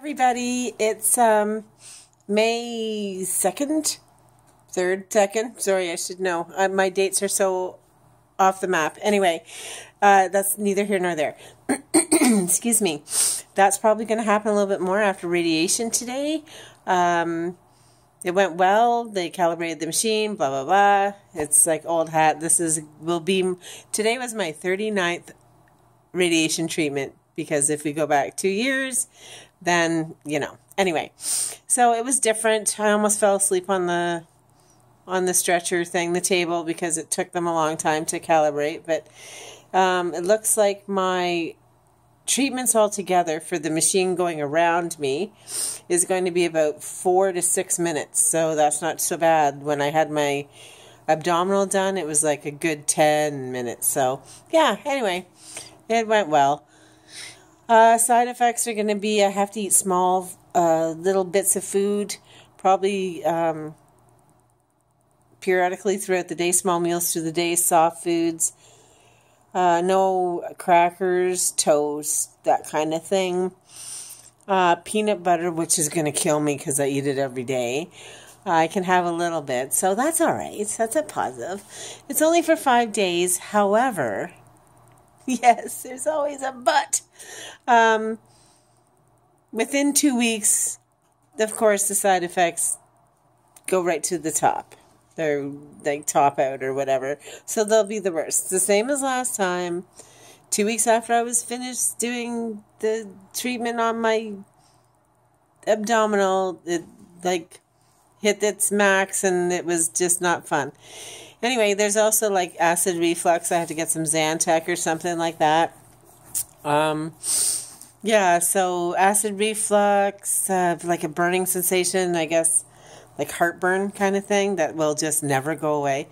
Everybody, it's May 2nd, 3rd, 2nd. Sorry, I should know. My dates are so off the map. Anyway, that's neither here nor there. Excuse me. That's probably going to happen a little bit more after radiation today. It went well. They calibrated the machine, blah, blah, blah. It's like old hat. Today was my 39th radiation treatment, because if we go back 2 years, then, anyway, so it was different. I almost fell asleep on the stretcher thing, the table, because it took them a long time to calibrate. But it looks like my treatments altogether for the machine going around me is going to be about 4 to 6 minutes. So that's not so bad. When I had my abdominal done, it was like a good 10 minutes. So yeah, anyway, it went well. Side effects are going to be I have to eat small little bits of food, probably periodically throughout the day, small meals through the day, soft foods, no crackers, toast, that kind of thing. Peanut butter, which is going to kill me because I eat it every day. I can have a little bit, so that's all right. That's a positive. It's only for 5 days. However, yes, there's always a but. Within 2 weeks, of course, the side effects go right to the top. They're like top out or whatever. So they'll be the worst. The same as last time. 2 weeks after I was finished doing the treatment on my abdominal, it hit its max and it was just not fun. Anyway, there's also like acid reflux. I have to get some Zantac or something like that. Yeah, so acid reflux, like a burning sensation, I guess, like heartburn kind of thing that will just never go away.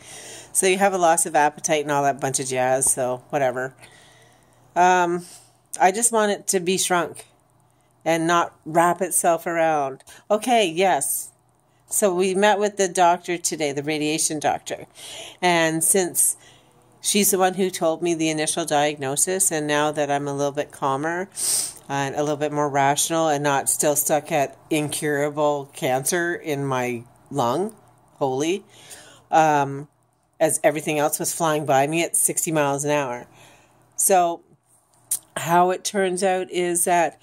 So you have a loss of appetite and all that bunch of jazz, so whatever. I just want it to be shrunk and not wrap itself around. Okay, yes. So we met with the doctor today, the radiation doctor. And since she's the one who told me the initial diagnosis, and now that I'm a little bit calmer and a little bit more rational and not still stuck at incurable cancer in my lung, holy, as everything else was flying by me at 60 miles an hour. So how it turns out is that,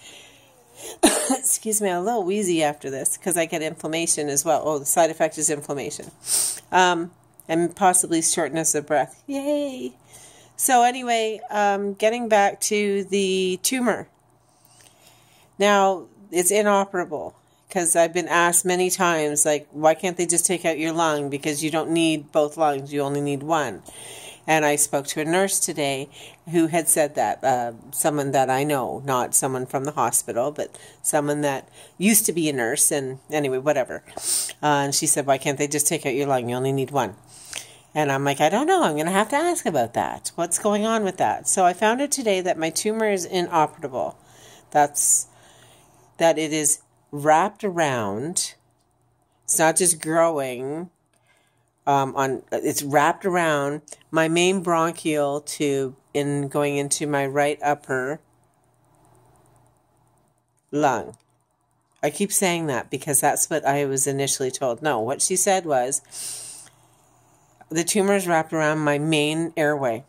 excuse me, I'm a little wheezy after this because I get inflammation as well. Oh, the side effect is inflammation. And possibly shortness of breath. Yay! So anyway, getting back to the tumor. Now, it's inoperable because I've been asked many times, like, why can't they just take out your lung? Because you don't need both lungs, you only need one. And I spoke to a nurse today who had said that, someone that I know, not someone from the hospital, but someone that used to be a nurse, and anyway, whatever. And she said, why can't they just take out your lung? You only need one. And I'm like, I don't know. I'm going to have to ask about that. What's going on with that? So I found out today that my tumor is inoperable. That it is wrapped around. It's not just growing. It's wrapped around my main bronchial tube going into my right upper lung. I keep saying that because that's what I was initially told. No, what she said was the tumor is wrapped around my main airway.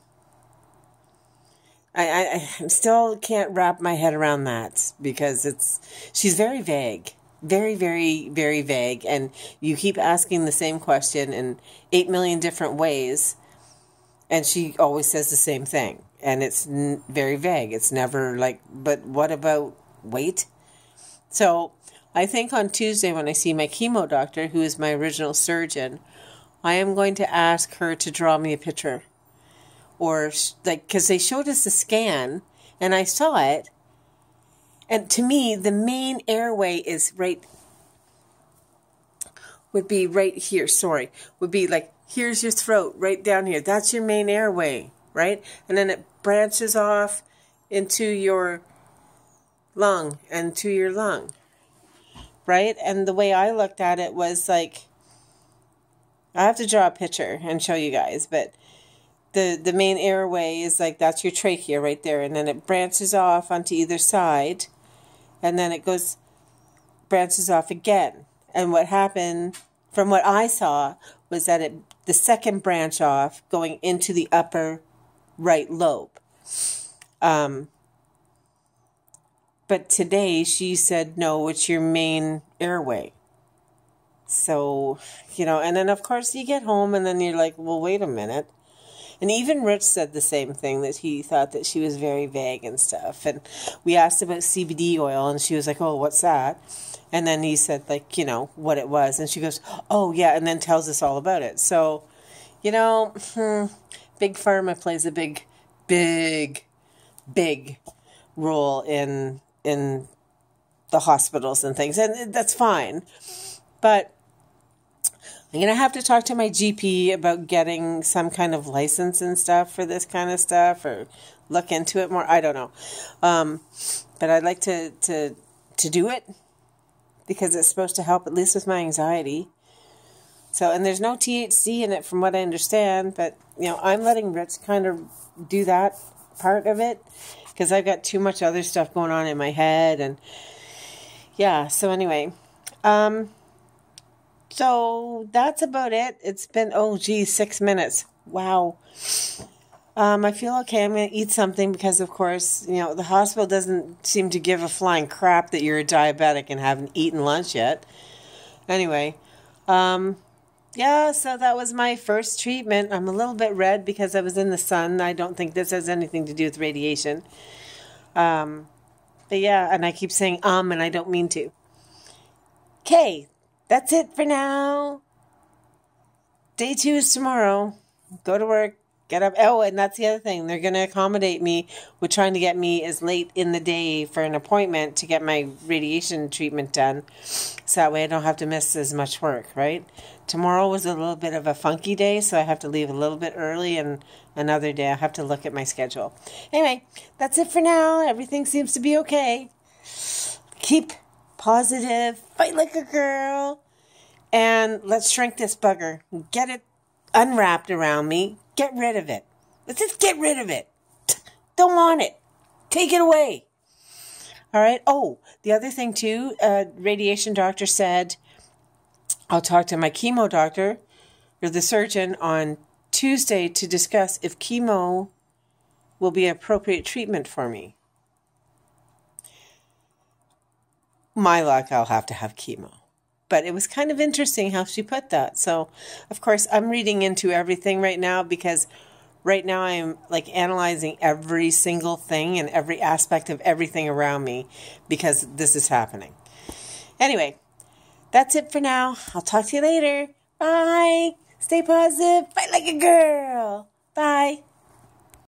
I still can't wrap my head around that because she's very vague. Very, very, very vague. And you keep asking the same question in 8 million different ways. And she always says the same thing. And it's very vague. It's never like, but what about weight? So I think on Tuesday when I see my chemo doctor, who is my original surgeon, I am going to ask her to draw me a picture. Or because they showed us a scan and I saw it. And to me, the main airway would be right here, would be like, here's your throat, right down here. That's your main airway, right? And then it branches off into your lung and to your lung, right? And the way I looked at it was like, I have to draw a picture and show you guys, but the main airway is like, that's your trachea right there. And then it branches off onto either side. And then it goes branches off again. And what happened, from what I saw, was that the second branch off going into the upper right lobe. But today she said, no, it's your main airway. So, and then of course you get home and then you're like, well, wait a minute. And even Rich said the same thing, that he thought that she was very vague and stuff. And we asked about CBD oil and she was like, oh, what's that? And then he said, like, what it was. And she goes, oh, yeah, and then tells us all about it. So, big pharma plays a big role in the hospitals and things. And that's fine. But I'm going to have to talk to my GP about getting some kind of license and stuff for this kind of stuff, or look into it more. I don't know. But I'd like to do it because it's supposed to help at least with my anxiety. So, and there's no THC in it from what I understand, but, I'm letting Rich kind of do that part of it because I've got too much other stuff going on in my head. And yeah, so anyway, so that's about it. It's been, 6 minutes. Wow. I feel okay. I'm going to eat something because, of course, the hospital doesn't seem to give a flying crap that you're a diabetic and haven't eaten lunch yet. Anyway, yeah, so that was my first treatment. I'm a little bit red because I was in the sun. I don't think this has anything to do with radiation. But yeah, and I keep saying and I don't mean to. Okay, that's it for now. Day 2 is tomorrow. Go to work, get up. Oh, and that's the other thing. They're going to accommodate me with trying to get me as late in the day for an appointment to get my radiation treatment done. So that way I don't have to miss as much work, right? Tomorrow was a little bit of a funky day, so I have to leave a little bit early, and another day I have to look at my schedule. Anyway, that's it for now. Everything seems to be okay. Keep positive. Fight like a girl. And let's shrink this bugger. Get it unwrapped around me. Get rid of it. Let's just get rid of it. Don't want it. Take it away. All right. Oh, the other thing too, radiation doctor said, I'll talk to my chemo doctor or the surgeon on Tuesday to discuss if chemo will be appropriate treatment for me. My luck, I'll have to have chemo. But it was kind of interesting how she put that. So, of course, I'm reading into everything right now because right now I'm like analyzing every single thing and every aspect of everything around me because this is happening. Anyway, that's it for now. I'll talk to you later. Bye. Stay positive. Fight like a girl. Bye.